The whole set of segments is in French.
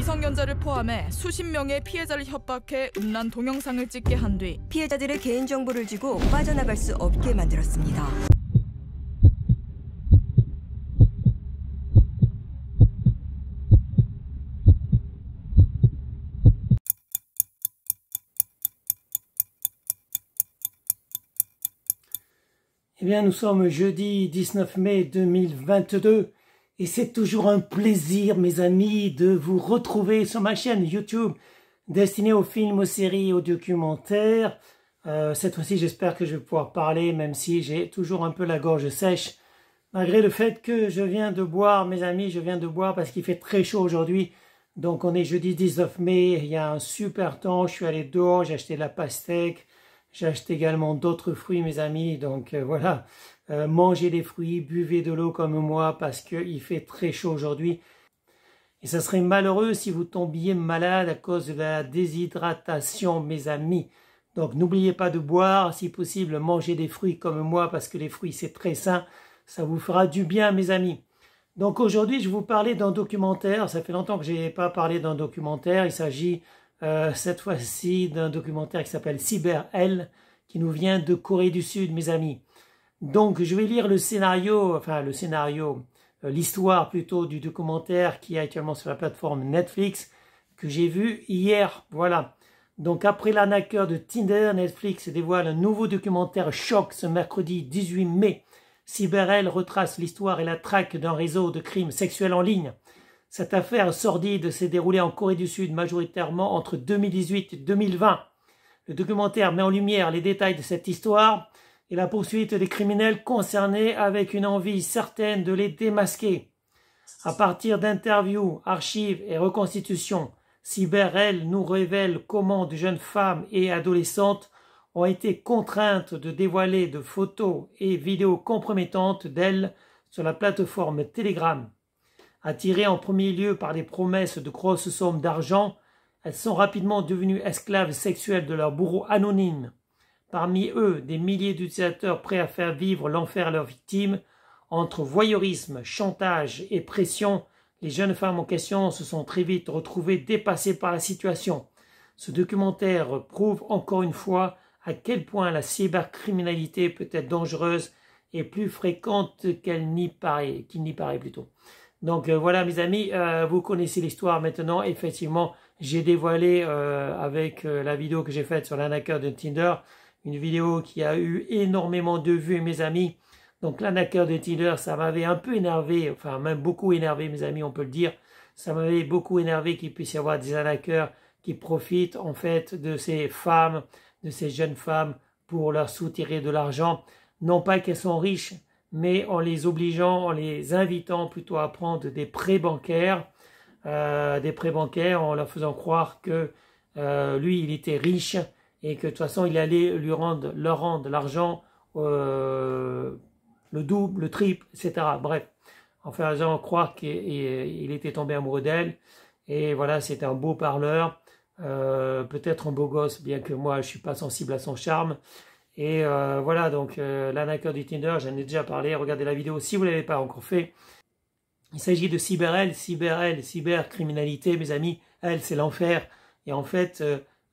미성년자를 포함해 수십 명의 피해자를 협박해 음란 동영상을 찍게 한 뒤 피해자들의 개인정보를 쥐고 빠져나갈 수 없게 만들었습니다. Eh bien, nous sommes jeudi 19 mai 2022 et c'est toujours un plaisir, mes amis, de vous retrouver sur ma chaîne YouTube destinée aux films, aux séries et aux documentaires. Cette fois-ci, j'espère que je vais pouvoir parler, même si j'ai toujours un peu la gorge sèche, malgré le fait que je viens de boire, mes amis, je viens de boire parce qu'il fait très chaud aujourd'hui. Donc, on est jeudi 19 mai, il y a un super temps, je suis allé dehors, j'ai acheté de la pastèque. J'ai acheté également d'autres fruits, mes amis. Donc voilà, mangez des fruits, buvez de l'eau comme moi parce qu'il fait très chaud aujourd'hui. Et ça serait malheureux si vous tombiez malade à cause de la déshydratation, mes amis. Donc n'oubliez pas de boire, si possible, mangez des fruits comme moi parce que les fruits c'est très sain. Ça vous fera du bien, mes amis. Donc aujourd'hui, je vais vous parler d'un documentaire. Ça fait longtemps que je n'ai pas parlé d'un documentaire. Il s'agit cette fois-ci d'un documentaire qui s'appelle CyberHell, qui nous vient de Corée du Sud, mes amis. Donc je vais lire le scénario, l'histoire plutôt du documentaire qui est actuellement sur la plateforme Netflix, que j'ai vu hier, voilà. Donc après l'arnaqueur de Tinder, Netflix dévoile un nouveau documentaire choc ce mercredi 18 mai. CyberHell retrace l'histoire et la traque d'un réseau de crimes sexuels en ligne. Cette affaire sordide s'est déroulée en Corée du Sud majoritairement entre 2018 et 2020. Le documentaire met en lumière les détails de cette histoire et la poursuite des criminels concernés avec une envie certaine de les démasquer. À partir d'interviews, archives et reconstitutions, CyberHell nous révèle comment de jeunes femmes et adolescentes ont été contraintes de dévoiler de photos et vidéos compromettantes d'elles sur la plateforme Telegram. Attirées en premier lieu par des promesses de grosses sommes d'argent, elles sont rapidement devenues esclaves sexuelles de leurs bourreaux anonymes. Parmi eux, des milliers d'utilisateurs prêts à faire vivre l'enfer à leurs victimes. Entre voyeurisme, chantage et pression, les jeunes femmes en question se sont très vite retrouvées dépassées par la situation. Ce documentaire prouve encore une fois à quel point la cybercriminalité peut être dangereuse et plus fréquente qu'il n'y paraît plutôt. Donc voilà mes amis, vous connaissez l'histoire maintenant. Effectivement, j'ai dévoilé avec la vidéo que j'ai faite sur l'arnaqueur de Tinder, une vidéo qui a eu énormément de vues mes amis. Donc l'arnaqueur de Tinder, ça m'avait un peu énervé, enfin même beaucoup énervé mes amis, on peut le dire. Ça m'avait beaucoup énervé qu'il puisse y avoir des arnaqueurs qui profitent en fait de ces femmes, de ces jeunes femmes pour leur soutirer de l'argent. Non pas qu'elles sont riches, mais en les obligeant, en les invitant plutôt à prendre des prêts bancaires, en leur faisant croire que lui, il était riche et que de toute façon, il allait leur rendre l'argent le double, le triple, etc. Bref, en faisant croire qu'il était tombé amoureux d'elle. Et voilà, c'était un beau parleur, peut-être un beau gosse, bien que moi, je suis pas sensible à son charme. Et voilà, donc l'arnaqueur du Tinder, j'en ai déjà parlé, regardez la vidéo si vous ne l'avez pas encore fait. Il s'agit de CyberHell, cybercriminalité, mes amis, elle c'est l'enfer. Et en fait,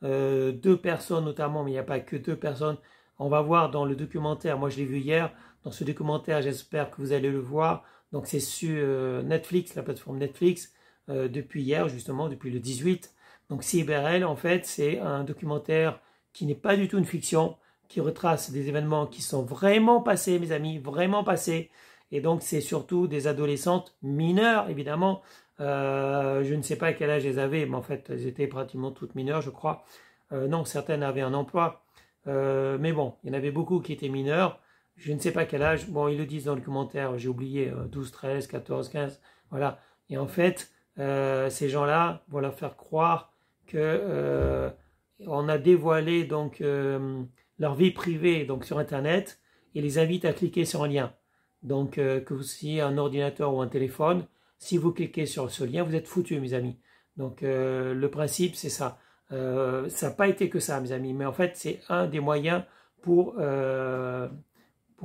deux personnes notamment, mais il n'y a pas que deux personnes, on va voir dans le documentaire, moi je l'ai vu hier, dans ce documentaire j'espère que vous allez le voir, donc c'est sur Netflix, la plateforme Netflix, depuis hier justement, depuis le 18. Donc CyberHell en fait c'est un documentaire qui n'est pas du tout une fiction, qui retrace des événements qui sont vraiment passés, mes amis, vraiment passés. Et donc, c'est surtout des adolescentes mineures, évidemment. Je ne sais pas quel âge elles avaient, mais en fait, elles étaient pratiquement toutes mineures, je crois. Non, certaines avaient un emploi. Mais bon, il y en avait beaucoup qui étaient mineures. Je ne sais pas quel âge. Bon, ils le disent dans le commentaire, j'ai oublié, 12, 13, 14, 15, voilà. Et en fait, ces gens-là vont leur faire croire que on a dévoilé donc leur vie privée donc sur Internet et les invite à cliquer sur un lien. Donc que vous ayez un ordinateur ou un téléphone, si vous cliquez sur ce lien, vous êtes foutus mes amis. Donc le principe c'est ça. Ça n'a pas été que ça mes amis, mais en fait c'est un des moyens pour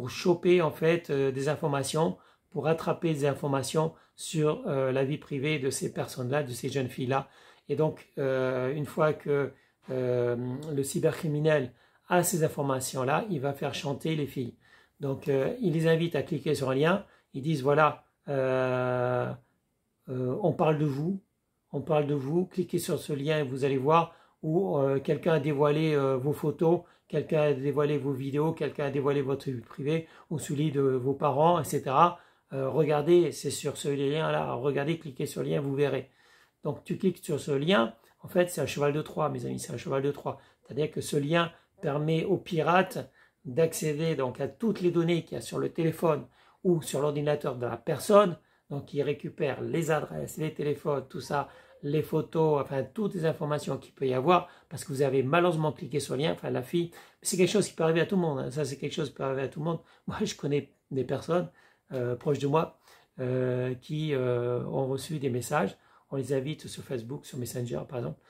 choper en fait des informations, pour attraper des informations sur la vie privée de ces personnes-là, de ces jeunes filles-là. Et donc, une fois que le cybercriminel a ces informations-là, il va faire chanter les filles. Donc, il les invite à cliquer sur un lien. Ils disent, voilà, on parle de vous, cliquez sur ce lien et vous allez voir où quelqu'un a dévoilé vos photos, quelqu'un a dévoilé vos vidéos, quelqu'un a dévoilé votre vie privée ou celui de vos parents, etc. Regardez, c'est sur ce lien-là, regardez, cliquez sur le lien, vous verrez. Donc tu cliques sur ce lien, en fait c'est un cheval de Troie, mes amis, c'est un cheval de Troie. C'est-à-dire que ce lien permet aux pirates d'accéder donc à toutes les données qu'il y a sur le téléphone ou sur l'ordinateur de la personne. Donc, il récupère les adresses, les téléphones, tout ça, les photos, enfin, toutes les informations qu'il peut y avoir, parce que vous avez malheureusement cliqué sur le lien, enfin, la fille. C'est quelque chose qui peut arriver à tout le monde, hein. Ça, c'est quelque chose qui peut arriver à tout le monde. Moi, je connais des personnes proches de moi qui ont reçu des messages. On les invite sur Facebook, sur Messenger, par exemple.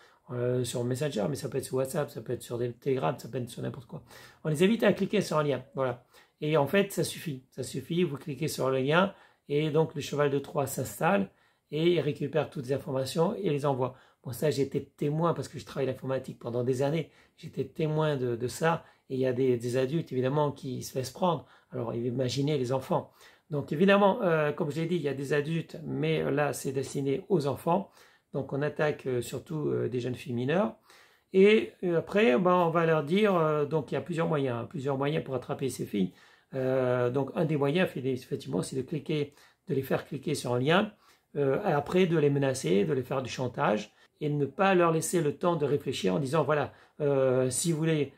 Sur Messenger, mais ça peut être sur WhatsApp, ça peut être sur des Telegram, ça peut être sur n'importe quoi. On les invite à cliquer sur un lien, voilà. Et en fait, ça suffit, vous cliquez sur le lien, et donc le cheval de Troie s'installe et il récupère toutes les informations et les envoie. Bon, ça, j'ai été témoin parce que je travaille l'informatique pendant des années. J'étais témoin de ça. Et il y a des adultes, évidemment, qui se laissent prendre. Alors, imaginez les enfants. Donc, évidemment, comme je l'ai dit, il y a des adultes, mais là, c'est destiné aux enfants. Donc, on attaque surtout des jeunes filles mineures. Et après, on va leur dire, donc il y a plusieurs moyens pour attraper ces filles. Donc un des moyens, effectivement, c'est de les faire cliquer sur un lien, après de les menacer, de les faire du chantage, et de ne pas leur laisser le temps de réfléchir en disant, voilà, si vous voulez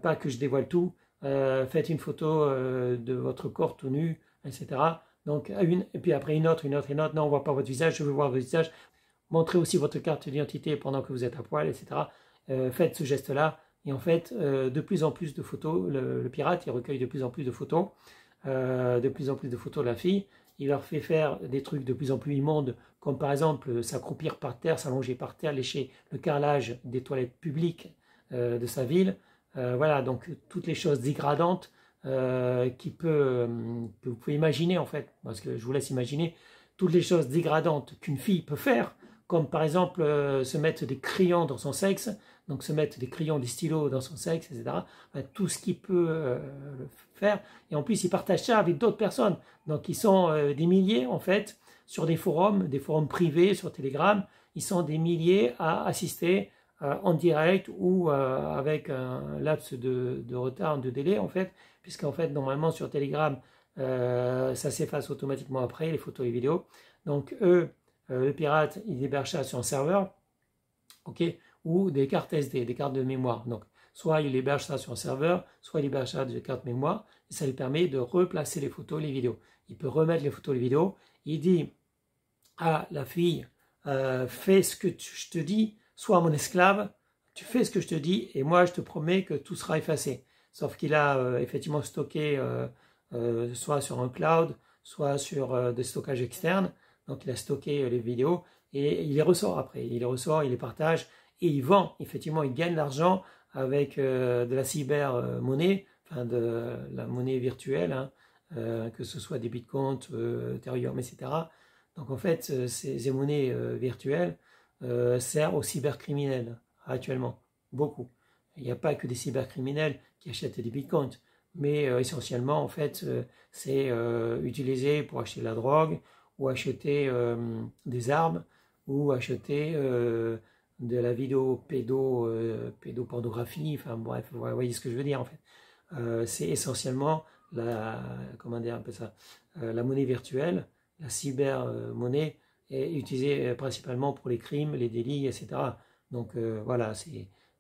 pas que je dévoile tout, faites une photo de votre corps tout nu, etc. Donc et puis après une autre, non, on ne voit pas votre visage, je veux voir votre visage, montrez aussi votre carte d'identité pendant que vous êtes à poil, etc. Faites ce geste-là. Et en fait, de plus en plus de photos, le pirate, il recueille de plus en plus de photos de la fille. Il leur fait faire des trucs de plus en plus immondes, comme par exemple s'accroupir par terre, s'allonger par terre, lécher le carrelage des toilettes publiques de sa ville. Voilà, donc toutes les choses dégradantes que vous pouvez imaginer en fait, parce que je vous laisse imaginer toutes les choses dégradantes qu'une fille peut faire, comme par exemple se mettre des crayons dans son sexe, donc se mettre des crayons, des stylos dans son sexe, etc. Enfin, tout ce qu'il peut faire. Et en plus, il partage ça avec d'autres personnes. Donc, ils sont des milliers, en fait, sur des forums privés, sur Telegram. Ils sont des milliers à assister en direct ou avec un laps de retard, de délai, en fait. Puisqu'en fait, normalement, sur Telegram, ça s'efface automatiquement après, les photos et les vidéos. Donc, eux, le pirate, il héberge ça sur un serveur. OK, ou des cartes SD, des cartes de mémoire. Donc, soit il héberge ça sur un serveur, soit il héberge ça de cartes mémoire, et ça lui permet de replacer les photos et les vidéos. Il peut remettre les photos et les vidéos. Il dit à la fille, fais ce que je te dis, sois mon esclave, tu fais ce que je te dis, et moi je te promets que tout sera effacé. Sauf qu'il a effectivement stocké soit sur un cloud, soit sur des stockages externes. Donc il a stocké les vidéos, et il les ressort après. Il les partage, et il vend. Effectivement, il gagne de l'argent avec de la cyber-monnaie, enfin de la monnaie virtuelle, hein, que ce soit des bitcoins, Ethereum, etc. Donc en fait, ces monnaies virtuelles servent aux cybercriminels actuellement, beaucoup. Il n'y a pas que des cybercriminels qui achètent des bitcoins, mais essentiellement, en fait, c'est utilisé pour acheter de la drogue, ou acheter des armes, ou acheter de la vidéo pédopornographie, enfin bref, vous voyez ce que je veux dire en fait. C'est essentiellement comment dire un peu ça, la monnaie virtuelle, la cyber-monnaie est utilisée principalement pour les crimes, les délits, etc. Donc voilà,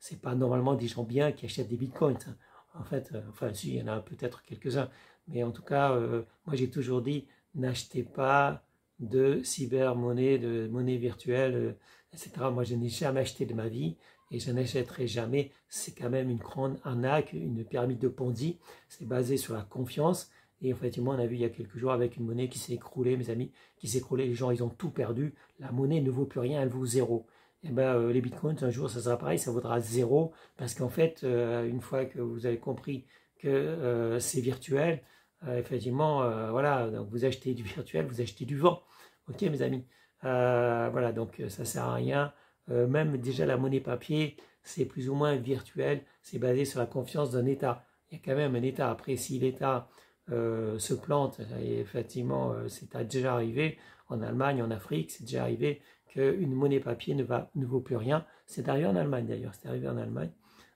c'est pas normalement des gens bien qui achètent des bitcoins. Hein. En fait, enfin si, il y en a peut-être quelques-uns, mais en tout cas, moi j'ai toujours dit, n'achetez pas de cyber-monnaie, de monnaie virtuelle, etc. Moi, je n'ai jamais acheté de ma vie et je n'achèterai jamais. C'est quand même une grande arnaque, une pyramide de Ponzi. C'est basé sur la confiance. Et effectivement, on a vu il y a quelques jours avec une monnaie qui s'est écroulée, mes amis, qui s'est écroulée. Les gens, ils ont tout perdu. La monnaie ne vaut plus rien, elle vaut zéro. Et ben, les bitcoins, un jour, ça sera pareil, ça vaudra zéro. Parce qu'en fait, une fois que vous avez compris que c'est virtuel, effectivement, voilà, donc vous achetez du virtuel, vous achetez du vent. Ok, mes amis. Voilà, donc ça sert à rien. Même déjà la monnaie papier, c'est plus ou moins virtuel. C'est basé sur la confiance d'un État. Il y a quand même un État. Après, si l'État se plante, et effectivement, c'est déjà arrivé en Allemagne, en Afrique, c'est déjà arrivé qu'une monnaie papier ne vaut plus rien. C'est arrivé en Allemagne d'ailleurs. C'est arrivé en Allemagne.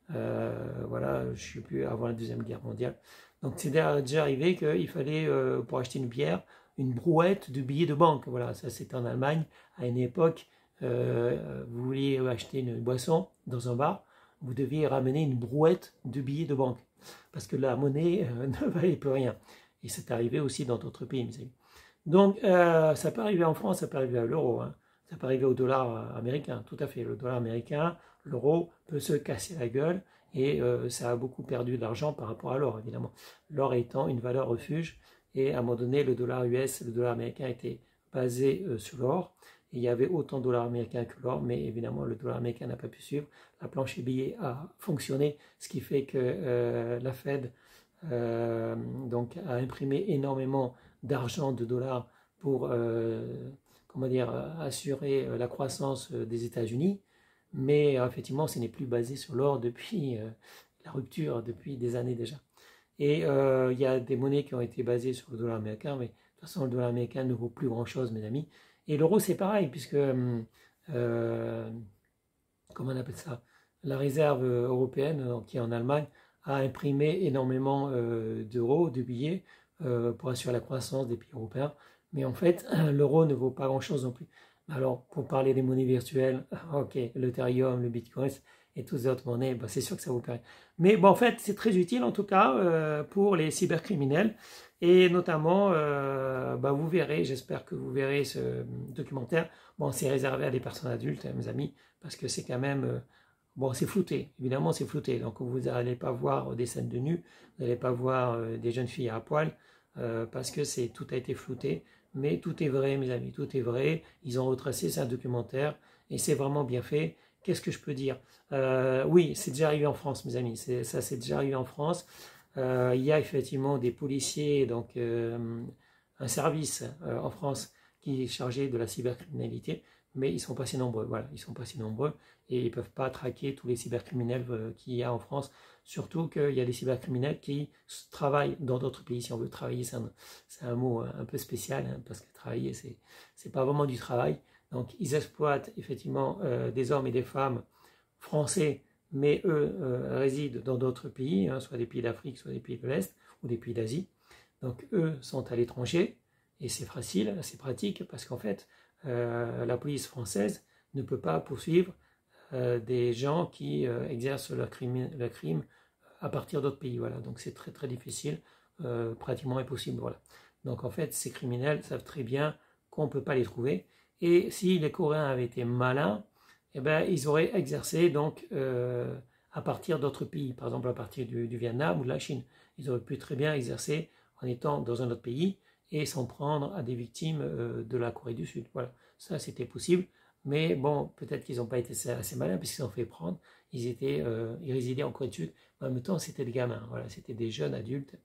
Voilà, je ne sais plus, avant la Deuxième Guerre mondiale. Donc c'est déjà arrivé qu'il fallait, pour acheter une bière, une brouette de billets de banque. Voilà, ça c'était en Allemagne. À une époque, vous vouliez acheter une boisson dans un bar, vous deviez ramener une brouette de billets de banque. Parce que la monnaie ne valait plus rien. Et c'est arrivé aussi dans d'autres pays, mes amis. Donc ça peut arriver en France, ça peut arriver à l'euro. Hein. Ça peut arriver au dollar américain, tout à fait. Le dollar américain, l'euro peut se casser la gueule et ça a beaucoup perdu d'argent par rapport à l'or, évidemment. L'or étant une valeur refuge et à un moment donné, le dollar US, le dollar américain était basé sur l'or. Il y avait autant de dollars américains que l'or, mais évidemment, le dollar américain n'a pas pu suivre. La planche billets a fonctionné, ce qui fait que la Fed donc, a imprimé énormément d'argent, de dollars pour comment dire, assurer la croissance des États-Unis, mais effectivement, ce n'est plus basé sur l'or depuis la rupture, depuis des années déjà. Et il y a des monnaies qui ont été basées sur le dollar américain, mais de toute façon, le dollar américain ne vaut plus grand-chose, mes amis. Et l'euro, c'est pareil, puisque, comment on appelle ça, la réserve européenne, qui est en Allemagne, a imprimé énormément d'euros, de billets, pour assurer la croissance des pays européens. Mais en fait, l'euro ne vaut pas grand-chose non plus. Alors, pour parler des monnaies virtuelles, ok, l'Ethereum, le Bitcoin et toutes les autres monnaies, bah, c'est sûr que ça vaut pas rien. Mais bon, en fait, c'est très utile en tout cas pour les cybercriminels. Et notamment, bah, vous verrez, j'espère que vous verrez ce documentaire. Bon, c'est réservé à des personnes adultes, hein, mes amis, parce que c'est quand même... bon, c'est flouté, évidemment c'est flouté, donc vous n'allez pas voir des scènes de nu, vous n'allez pas voir des jeunes filles à poil, parce que tout a été flouté, mais tout est vrai, mes amis, tout est vrai, ils ont retracé, c'est un documentaire, et c'est vraiment bien fait. Qu'est-ce que je peux dire? Oui, c'est déjà arrivé en France, mes amis, ça c'est déjà arrivé en France. Il y a effectivement des policiers, donc un service en France qui est chargé de la cybercriminalité, mais ils ne sont pas si nombreux, voilà, ils sont pas si nombreux, et ils ne peuvent pas traquer tous les cybercriminels qu'il y a en France, surtout qu'il y a des cybercriminels qui travaillent dans d'autres pays. Si on veut travailler, c'est un mot un peu spécial, hein, parce que travailler, c'est pas vraiment du travail. Donc ils exploitent effectivement des hommes et des femmes français, mais eux résident dans d'autres pays, hein, soit des pays d'Afrique, soit des pays de l'Est, ou des pays d'Asie. Donc eux sont à l'étranger, et c'est facile, c'est pratique, parce qu'en fait, la police française ne peut pas poursuivre des gens qui exercent leur crime à partir d'autres pays. Voilà. Donc c'est très très difficile, pratiquement impossible. Voilà. Donc en fait, ces criminels savent très bien qu'on ne peut pas les trouver. Et si les Coréens avaient été malins, eh ben, ils auraient exercé donc, à partir d'autres pays, par exemple à partir du Vietnam ou de la Chine. Ils auraient pu très bien exercer en étant dans un autre pays et s'en prendre à des victimes de la Corée du Sud. Voilà, ça c'était possible. Mais bon, peut-être qu'ils n'ont pas été assez malins puisqu'ils ont fait prendre. Ils résidaient en Corée du Sud. Mais en même temps, c'était des gamins. Voilà, c'était des jeunes adultes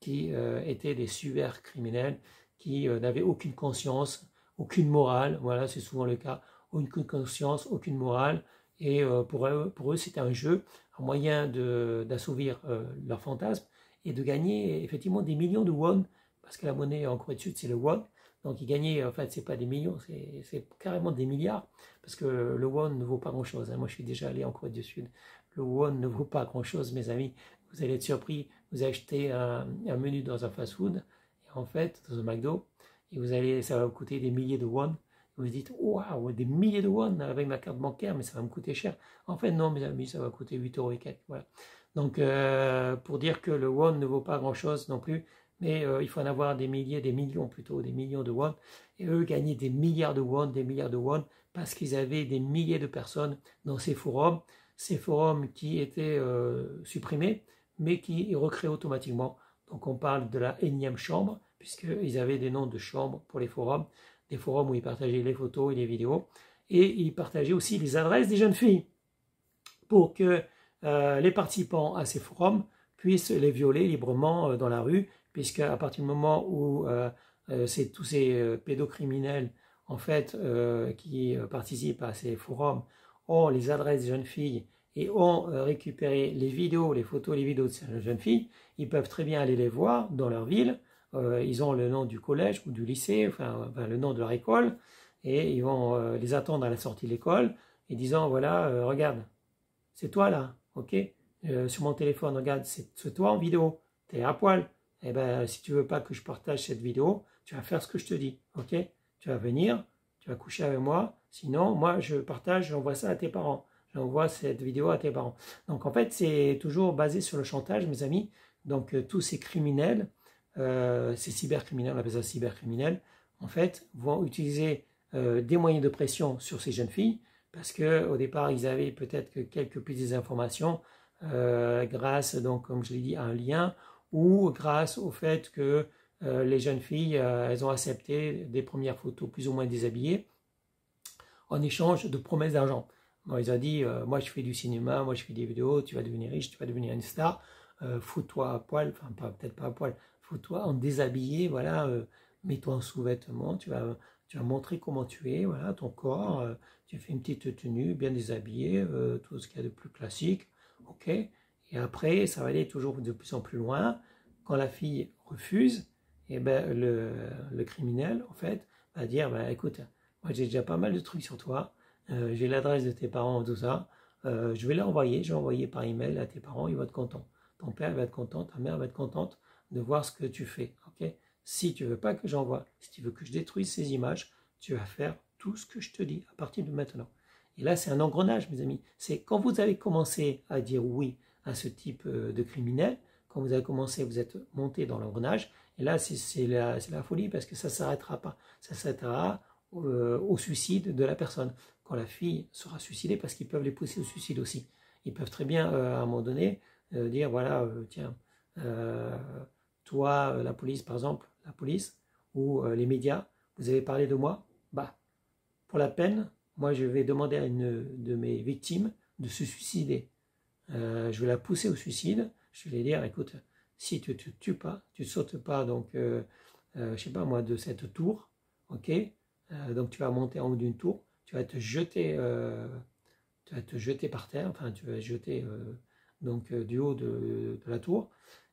qui étaient des cybercriminels, qui n'avaient aucune conscience, aucune morale. Voilà, c'est souvent le cas. Aucune conscience, aucune morale. Et pour eux, c'était un jeu, un moyen d'assouvir leur fantasme et de gagner effectivement des millions de won, parce que la monnaie en Corée du Sud, c'est le won. Donc ils gagnaient, en fait, c'est pas des millions, c'est carrément des milliards, parce que le won ne vaut pas grand-chose. Hein. Moi, je suis déjà allé en Corée du Sud. Le won ne vaut pas grand-chose, mes amis. Vous allez être surpris. Vous achetez un menu dans un fast-food, et en fait, dans un McDo, et ça va vous coûter des milliers de won. Vous vous dites, waouh, des milliers de won avec ma carte bancaire, mais ça va me coûter cher. En fait, non, mes amis, ça va coûter 8 € et quelques. Voilà. Donc, pour dire que le won ne vaut pas grand-chose non plus, mais il faut en avoir des milliers, des millions plutôt, des millions de won. Et eux gagnaient des milliards de won, parce qu'ils avaient des milliers de personnes dans ces forums qui étaient supprimés, mais qui recréent automatiquement. Donc, on parle de la énième chambre, puisqu'ils avaient des noms de chambres pour les forums. Des forums où ils partageaient les photos et les vidéos, et ils partageaient aussi les adresses des jeunes filles pour que les participants à ces forums puissent les violer librement dans la rue, puisque à partir du moment où tous ces pédocriminels en fait, qui participent à ces forums ont les adresses des jeunes filles et ont récupéré les vidéos, les photos, les vidéos de ces jeunes filles, ils peuvent très bien aller les voir dans leur ville. Ils ont le nom du collège ou du lycée, enfin le nom de leur école, et ils vont les attendre à la sortie de l'école et disant voilà, regarde, c'est toi là, ok, sur mon téléphone, regarde, c'est toi en vidéo, t'es à poil. Eh ben, si tu veux pas que je partage cette vidéo, tu vas faire ce que je te dis, ok? Tu vas venir, tu vas coucher avec moi, sinon, moi, je partage, j'envoie ça à tes parents. J'envoie cette vidéo à tes parents. Donc, en fait, c'est toujours basé sur le chantage, mes amis. Donc, tous ces criminels, ces cybercriminels, on appelle ça cybercriminels, en fait, vont utiliser des moyens de pression sur ces jeunes filles, parce qu'au départ, ils avaient peut-être que quelques petites informations grâce, donc, comme je l'ai dit, à un lien, ou grâce au fait que les jeunes filles, elles ont accepté des premières photos plus ou moins déshabillées en échange de promesses d'argent. Bon, ils ont dit, moi je fais du cinéma, moi je fais des vidéos, tu vas devenir riche, tu vas devenir une star, fous-toi à poil, enfin peut-être pas à poil, fous-toi en déshabillé, voilà, mets-toi en sous-vêtements, tu vas montrer comment tu es, voilà, ton corps, tu fais une petite tenue, bien déshabillée, tout ce qu'il y a de plus classique, ok. Et après, ça va aller toujours de plus en plus loin. Quand la fille refuse, et ben le criminel, en fait, va dire, ben, écoute, moi j'ai déjà pas mal de trucs sur toi, j'ai l'adresse de tes parents, tout ça, je vais l'envoyer par email à tes parents, ils vont être contents. Ton père va être content, ta mère va être contente de voir ce que tu fais, ok? Si tu veux pas que j'envoie, si tu veux que je détruise ces images, tu vas faire tout ce que je te dis à partir de maintenant. Et là, c'est un engrenage, mes amis. C'est quand vous avez commencé à dire oui à ce type de criminel, quand vous avez commencé, vous êtes monté dans l'engrenage, et là, c'est la folie, parce que ça ne s'arrêtera pas. Ça s'arrêtera au suicide de la personne. Quand la fille sera suicidée, parce qu'ils peuvent les pousser au suicide aussi. Ils peuvent très bien, à un moment donné, dire, voilà, tiens, toi, la police, par exemple, la police, ou les médias, vous avez parlé de moi, bah, pour la peine, moi, je vais demander à une de mes victimes de se suicider. Je vais la pousser au suicide. Je vais lui dire, écoute, si tu ne te tues pas, tu ne sautes pas, donc, je sais pas moi, de cette tour, ok, donc tu vas monter en haut d'une tour, tu vas te jeter par terre, enfin, tu vas te jeter donc, du haut de la tour.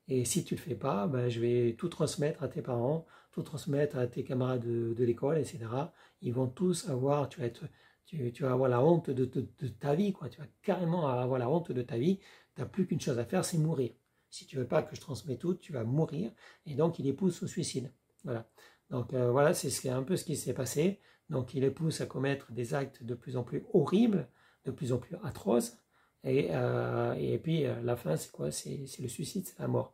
Et si tu ne le fais pas, ben, je vais tout transmettre à tes parents, tout transmettre à tes camarades de l'école, etc. Ils vont tous avoir, tu vas avoir la honte de ta vie, quoi. Tu vas carrément avoir la honte de ta vie. Tu n'as plus qu'une chose à faire, c'est mourir. Si tu ne veux pas que je transmette tout, tu vas mourir. Et donc, il les pousse au suicide. Voilà. Donc, voilà, c'est un peu ce qui s'est passé. Donc, il les pousse à commettre des actes de plus en plus horribles, de plus en plus atroces. Et puis, la fin, c'est quoi? C'est le suicide, c'est la mort.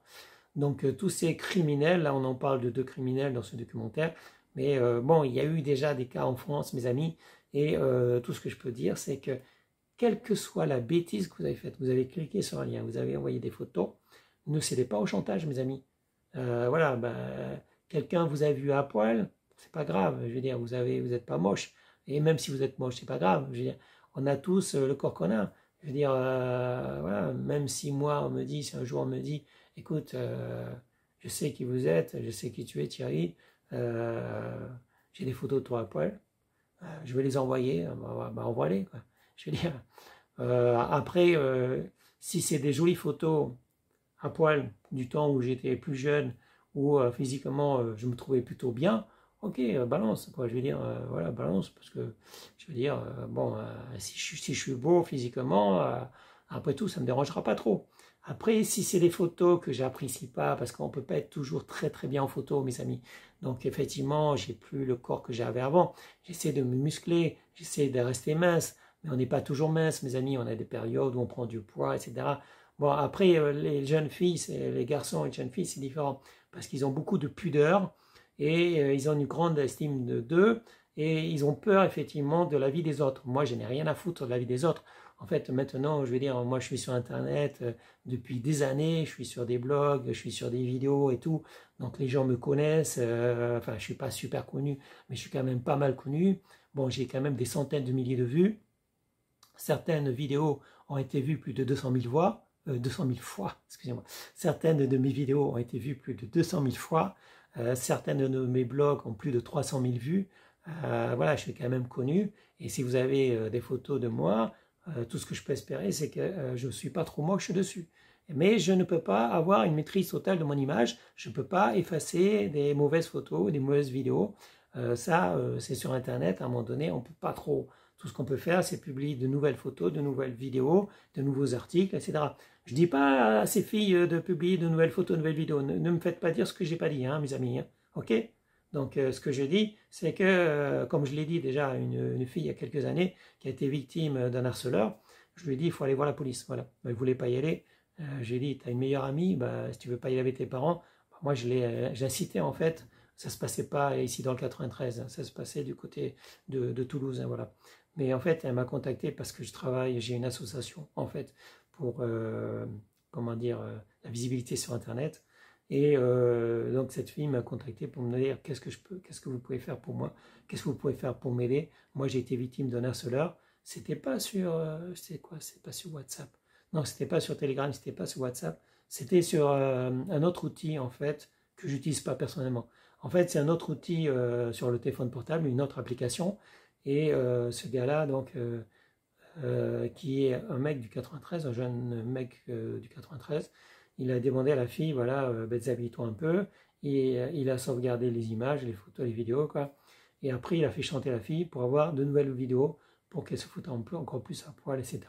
Donc, tous ces criminels, là, on en parle de 2 criminels dans ce documentaire. Mais bon, il y a eu déjà des cas en France, mes amis. Et tout ce que je peux dire, c'est que quelle que soit la bêtise que vous avez faite, vous avez cliqué sur un lien, vous avez envoyé des photos, ne cédez pas au chantage, mes amis. Voilà, ben, quelqu'un vous a vu à poil, c'est pas grave, je veux dire, vous êtes pas moche. Et même si vous êtes moche, c'est pas grave. Je veux dire, on a tous le corps qu'on a. Je veux dire, voilà, même si moi, si un jour on me dit, écoute, je sais qui vous êtes, je sais qui tu es, Thierry, j'ai des photos de toi à poil, je vais les envoyer, envoie-les, quoi. Je veux dire, après, si c'est des jolies photos à poil du temps où j'étais plus jeune, où physiquement je me trouvais plutôt bien, ok, balance, quoi. Je veux dire, voilà, balance, parce que je veux dire, bon, si je suis beau physiquement, après tout, ça ne me dérangera pas trop. Après, si c'est des photos que j'apprécie pas, parce qu'on ne peut pas être toujours très très bien en photo, mes amis. Donc effectivement, j'ai plus le corps que j'avais avant. J'essaie de me muscler, j'essaie de rester mince, mais on n'est pas toujours mince, mes amis. On a des périodes où on prend du poids, etc. Bon, après, les jeunes filles, les garçons et les jeunes filles, c'est différent, parce qu'ils ont beaucoup de pudeur, et ils ont une grande estime d'eux, et ils ont peur effectivement de la vie des autres. Moi, je n'ai rien à foutre de la vie des autres. En fait, maintenant, je veux dire, moi, je suis sur Internet depuis des années, je suis sur des blogs, je suis sur des vidéos et tout. Donc, les gens me connaissent. Enfin, je ne suis pas super connu, mais je suis quand même pas mal connu. Bon, j'ai quand même des centaines de milliers de vues. Certaines vidéos ont été vues plus de 200 000 fois. 200 000 fois, excusez-moi. Certaines de mes vidéos ont été vues plus de 200 000 fois. Certaines de mes blogs ont plus de 300 000 vues. voilà, je suis quand même connu. Et si vous avez des photos de moi, tout ce que je peux espérer, c'est que je ne suis pas trop moche dessus. Mais je ne peux pas avoir une maîtrise totale de mon image. Je ne peux pas effacer des mauvaises photos, des mauvaises vidéos. C'est sur Internet. À un moment donné, on ne peut pas trop. Tout ce qu'on peut faire, c'est publier de nouvelles photos, de nouvelles vidéos, de nouveaux articles, etc. Je ne dis pas à ces filles de publier de nouvelles photos, de nouvelles vidéos. Ne me faites pas dire ce que je n'ai pas dit, hein, mes amis. Hein. OK? Donc, ce que je dis, c'est que, comme je l'ai dit déjà à une fille il y a quelques années, qui a été victime d'un harceleur, je lui ai dit, il faut aller voir la police. Voilà. Elle ne voulait pas y aller. J'ai dit, tu as une meilleure amie, bah, si tu ne veux pas y aller avec tes parents, bah, moi j'ai incité en fait. Ça ne se passait pas ici dans le 93, hein, ça se passait du côté de Toulouse. Hein, voilà. Mais en fait, elle m'a contacté parce que je travaille, j'ai une association en fait pour comment dire, la visibilité sur Internet. Et donc cette fille m'a contacté pour me dire qu'est-ce que vous pouvez faire pour moi, qu'est-ce que vous pouvez faire pour m'aider. Moi j'ai été victime d'un harceleur. C'était pas sur, c'est quoi, c'est pas sur WhatsApp. Non, c'était pas sur Telegram, c'était pas sur WhatsApp. C'était sur un autre outil en fait que j'utilise pas personnellement. En fait, c'est un autre outil sur le téléphone portable, une autre application. Et ce gars-là, donc, qui est un mec du 93, un jeune mec du 93, il a demandé à la fille, voilà, déshabille-toi un peu. Et il a sauvegardé les images, les photos, les vidéos, quoi. Et après, il a fait chanter la fille pour avoir de nouvelles vidéos, pour qu'elle se foute encore plus à poil, etc.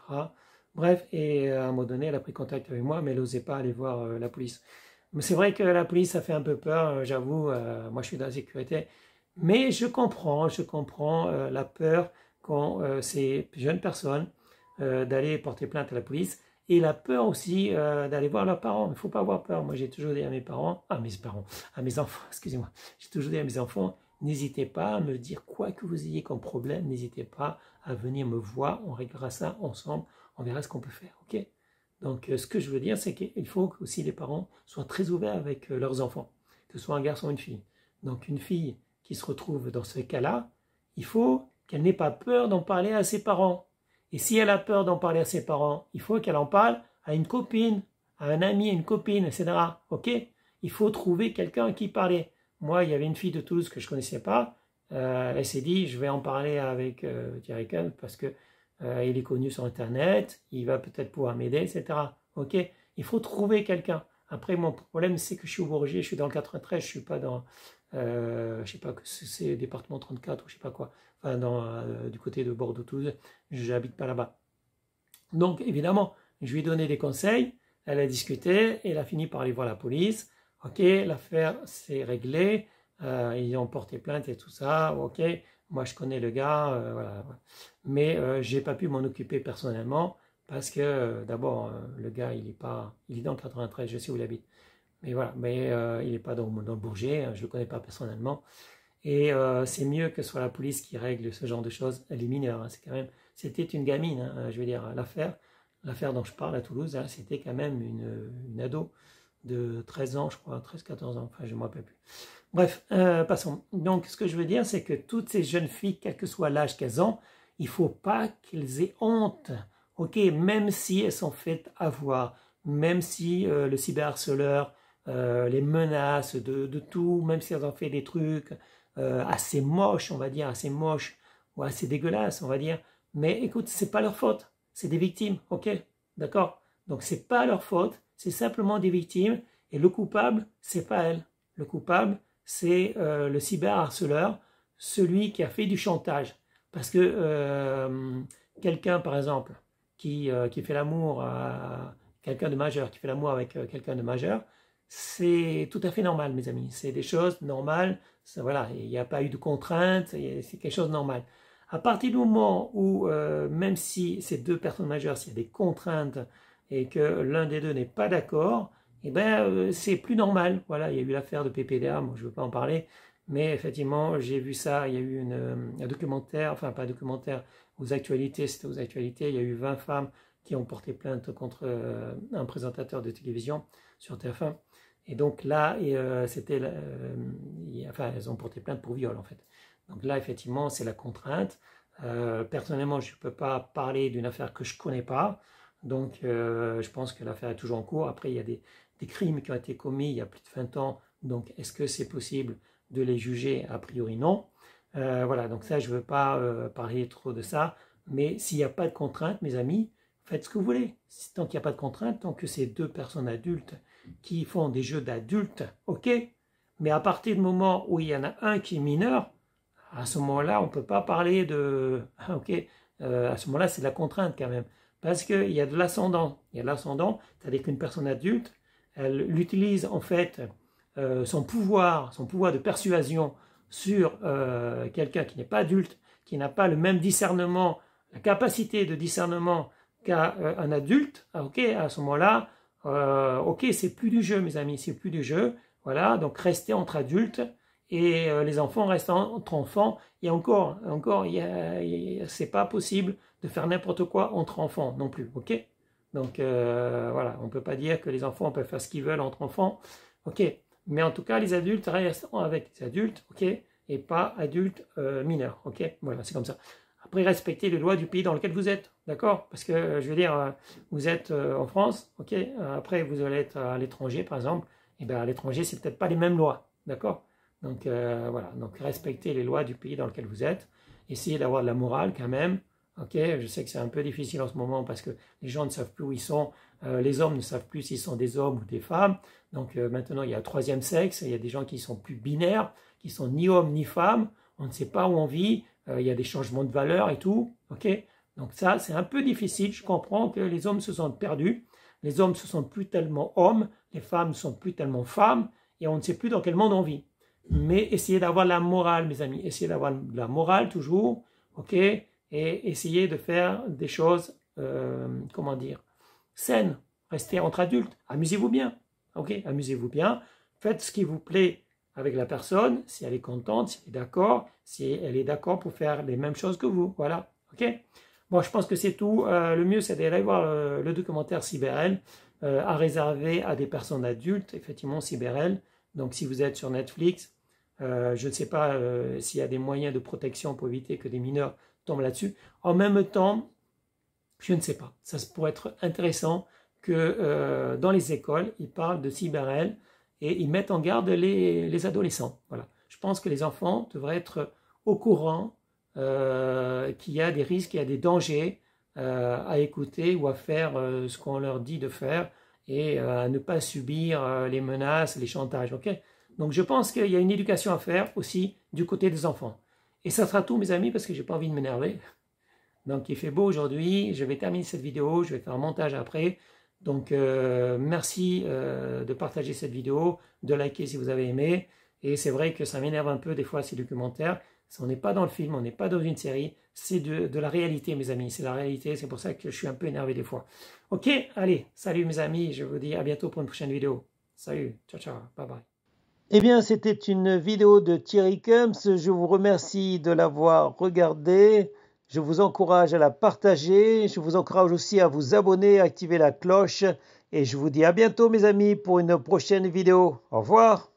Bref, et à un moment donné, elle a pris contact avec moi, mais elle n'osait pas aller voir la police. Mais c'est vrai que la police, ça fait un peu peur, j'avoue, moi je suis dans la sécurité. Mais je comprends la peur quand ces jeunes personnes d'aller porter plainte à la police et la peur aussi d'aller voir leurs parents. Il ne faut pas avoir peur. Moi, j'ai toujours dit à mes parents, à mes enfants, excusez-moi, j'ai toujours dit à mes enfants, n'hésitez pas à me dire quoi que vous ayez comme problème, n'hésitez pas à venir me voir, on réglera ça ensemble, on verra ce qu'on peut faire, ok? Donc, ce que je veux dire, c'est qu'il faut que aussi les parents soient très ouverts avec leurs enfants, que ce soit un garçon ou une fille. Donc, une fille qui se retrouve dans ce cas-là, il faut qu'elle n'ait pas peur d'en parler à ses parents. Et si elle a peur d'en parler à ses parents, il faut qu'elle en parle à une copine, à un ami, à une copine, etc. Ok? Il faut trouver quelqu'un à qui parler. Moi, il y avait une fille de Toulouse que je ne connaissais pas. Elle s'est dit, je vais en parler avec Thierry Kuhn parce que il est connu sur Internet, il va peut-être pouvoir m'aider, etc. Ok? Il faut trouver quelqu'un. Après, mon problème, c'est que je suis au Bourget, je suis dans le 93, je ne suis pas dans, je sais pas que c'est département 34 ou je sais pas quoi, enfin du côté de Bordeaux-Toulouse, j'habite pas là-bas. Donc, évidemment, je lui ai donné des conseils, elle a discuté, et elle a fini par aller voir la police. Ok, l'affaire s'est réglée, ils ont porté plainte et tout ça, ok. Moi, je connais le gars, voilà. Mais j'ai pas pu m'en occuper personnellement parce que d'abord, le gars, il est dans le 93, je sais où il habite. Mais voilà, il n'est pas dans le Bourget, hein, je ne le connais pas personnellement. Et c'est mieux que ce soit la police qui règle ce genre de choses. Elle est mineure, hein, c'était une gamine, hein, je veux dire, l'affaire dont je parle à Toulouse, hein, c'était quand même une ado de 13 ans, je crois, 13-14 ans, enfin je ne me rappelle plus. Bref, passons. Donc, ce que je veux dire, c'est que toutes ces jeunes filles, quel que soit l'âge qu'elles ont, il ne faut pas qu'elles aient honte. Ok, même si elles sont faites avoir, même si le cyberharceleur les menaces de tout, même si elles ont fait des trucs assez moches, on va dire, assez moches ou assez dégueulasses, on va dire. Mais écoute, c'est pas leur faute, c'est des victimes, ok, d'accord. Donc c'est pas leur faute, c'est simplement des victimes et le coupable, c'est pas elle. Le coupable, c'est le cyberharceleur, celui qui a fait du chantage. Parce que quelqu'un, par exemple, qui fait l'amour à quelqu'un de majeur, qui fait l'amour avec quelqu'un de majeur, c'est tout à fait normal, mes amis. C'est des choses normales. Ça, voilà, il n'y a pas eu de contraintes. C'est quelque chose de normal. À partir du moment où, même si ces deux personnes majeures, s'il y a des contraintes et que l'un des deux n'est pas d'accord, eh ben, c'est plus normal. Voilà, il y a eu l'affaire de PPDA. Moi, je ne veux pas en parler. Mais effectivement, j'ai vu ça. Il y a eu un documentaire, enfin, pas un documentaire, aux actualités. C'était aux actualités. Il y a eu 20 femmes qui ont porté plainte contre un présentateur de télévision sur TF1. Et donc là, enfin, elles ont porté plainte pour viol en fait. Donc là, effectivement, c'est la contrainte. Personnellement, je ne peux pas parler d'une affaire que je ne connais pas. Donc, je pense que l'affaire est toujours en cours. Après, il y a des crimes qui ont été commis il y a plus de 20 ans. Donc, est-ce que c'est possible de les juger? A priori, non. Voilà, donc ça, je ne veux pas parler trop de ça. Mais s'il n'y a pas de contrainte, mes amis, faites ce que vous voulez. Tant qu'il n'y a pas de contrainte, tant que c'est deux personnes adultes qui font des jeux d'adultes, ok. Mais à partir du moment où il y en a un qui est mineur, à ce moment-là, on ne peut pas parler de... Ok, à ce moment-là, c'est de la contrainte quand même. Parce qu'il y a de l'ascendant. Il y a de l'ascendant, c'est-à-dire qu'une personne adulte, elle utilise en fait son pouvoir de persuasion sur quelqu'un qui n'est pas adulte, qui n'a pas le même discernement, la capacité de discernement qu'un adulte. Ok, à ce moment-là, ok, c'est plus du jeu, mes amis, c'est plus du jeu. Voilà, donc restez entre adultes et les enfants restent entre enfants. Et encore, c'est pas possible de faire n'importe quoi entre enfants non plus, ok? Donc voilà, on ne peut pas dire que les enfants peuvent faire ce qu'ils veulent entre enfants, ok? Mais en tout cas, les adultes restent avec les adultes, ok? Et pas adultes mineurs, ok? Voilà, c'est comme ça. Après, respectez les lois du pays dans lequel vous êtes, d'accord? Parce que, je veux dire, vous êtes en France, ok? Après, vous allez être à l'étranger, par exemple. Et bien, à l'étranger, c'est peut-être pas les mêmes lois, d'accord? Donc, voilà. Donc, respectez les lois du pays dans lequel vous êtes. Essayez d'avoir de la morale quand même, ok? Je sais que c'est un peu difficile en ce moment parce que les gens ne savent plus où ils sont. Les hommes ne savent plus s'ils sont des hommes ou des femmes. Donc, maintenant, il y a un troisième sexe. Il y a des gens qui sont plus binaires, qui sont ni hommes ni femmes. On ne sait pas où on vit. Il y a des changements de valeurs et tout, ok? Donc ça, c'est un peu difficile. Je comprends que les hommes se sentent perdus. Les hommes ne se sentent plus tellement hommes, les femmes ne sont plus tellement femmes, et on ne sait plus dans quel monde on vit. Mais essayez d'avoir la morale, mes amis. Essayez d'avoir la morale toujours, ok? Et essayez de faire des choses, comment dire, saines. Restez entre adultes. Amusez-vous bien, ok? Amusez-vous bien. Faites ce qui vous plaît avec la personne, si elle est contente, si elle est d'accord, si elle est d'accord pour faire les mêmes choses que vous. Voilà, ok? Bon, je pense que c'est tout. Le mieux, c'est d'aller voir le documentaire Cyberelle à réserver à des personnes adultes, effectivement, Cyberelle. Donc, si vous êtes sur Netflix, je ne sais pas s'il y a des moyens de protection pour éviter que des mineurs tombent là-dessus. En même temps, je ne sais pas. Ça pourrait être intéressant que dans les écoles, ils parlent de Cyberelle et ils mettent en garde les adolescents. Voilà. Je pense que les enfants devraient être au courant qu'il y a des risques, qu'il y a des dangers à écouter ou à faire ce qu'on leur dit de faire et à ne pas subir les menaces, les chantages. Okay? Donc je pense qu'il y a une éducation à faire aussi du côté des enfants. Et ça sera tout, mes amis, parce que je n'ai pas envie de m'énerver. Donc il fait beau aujourd'hui, je vais terminer cette vidéo, je vais faire un montage après. Donc merci de partager cette vidéo, de liker si vous avez aimé. Et c'est vrai que ça m'énerve un peu des fois ces documentaires. On n'est pas dans le film, on n'est pas dans une série, c'est de la réalité, mes amis. C'est la réalité, c'est pour ça que je suis un peu énervé des fois. Ok, allez, salut mes amis, je vous dis à bientôt pour une prochaine vidéo. Salut, ciao, ciao, bye bye. Eh bien, c'était une vidéo de Thierry Kums. Je vous remercie de l'avoir regardée. Je vous encourage à la partager. Je vous encourage aussi à vous abonner, à activer la cloche. Et je vous dis à bientôt, mes amis, pour une prochaine vidéo. Au revoir.